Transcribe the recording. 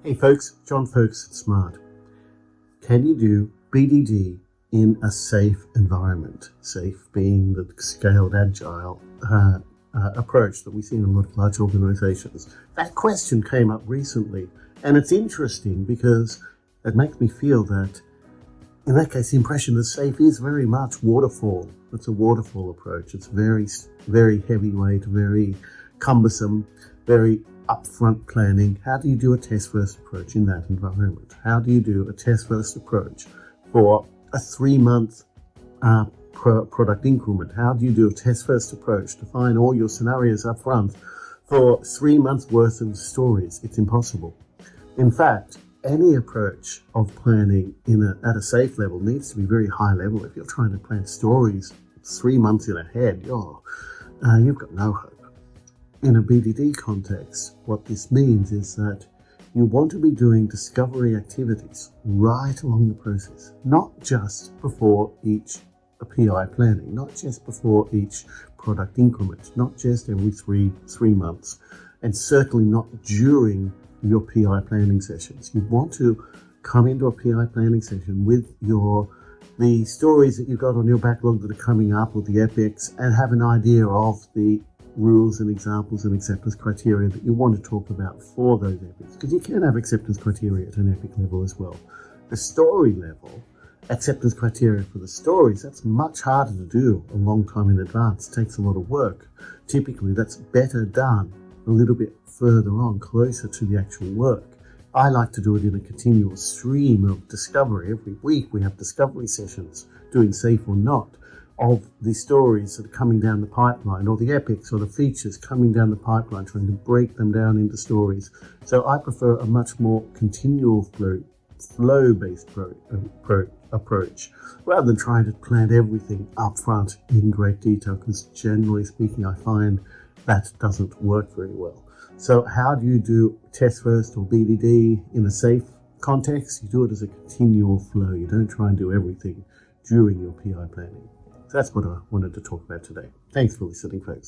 Hey folks, John Folks at Smart. Can you do BDD in a safe environment? Safe being the scaled agile approach that we see in a lot of large organizations. That question came up recently, and it's interesting because it makes me feel that in that case, the impression that safe is very much waterfall. It's a waterfall approach. It's very, very heavyweight, very cumbersome, very upfront planning. How do you do a test-first approach in that environment? How do you do a test-first approach for a 3-month product increment? How do you do a test-first approach to find all your scenarios up front for 3 months worth of stories? It's impossible. In fact, any approach of planning at a safe level needs to be very high level. If you're trying to plan stories 3 months in ahead, you've got no hope. In a BDD context, what this means is that you want to be doing discovery activities right along the process, not just before each PI planning, not just before each product increment, not just every three months, and certainly not during your PI planning sessions. You want to come into a PI planning session with the stories that you've got on your backlog that are coming up, or the epics, and have an idea of the rules and examples and acceptance criteria that you want to talk about for those epics, because you can have acceptance criteria at an epic level as well. The story level, acceptance criteria for the stories, that's much harder to do a long time in advance. It takes a lot of work. Typically, that's better done a little bit further on, closer to the actual work. I like to do it in a continual stream of discovery. Every week we have discovery sessions, doing safe or not, of the stories that are coming down the pipeline, or the epics or the features coming down the pipeline, trying to break them down into stories. So I prefer a much more continual flow-based approach, rather than trying to plan everything up front in great detail, because generally speaking, I find that doesn't work very well. So how do you do test first or BDD in a safe context? You do it as a continual flow. You don't try and do everything during your PI planning. So that's what I wanted to talk about today. Thanks for listening, folks.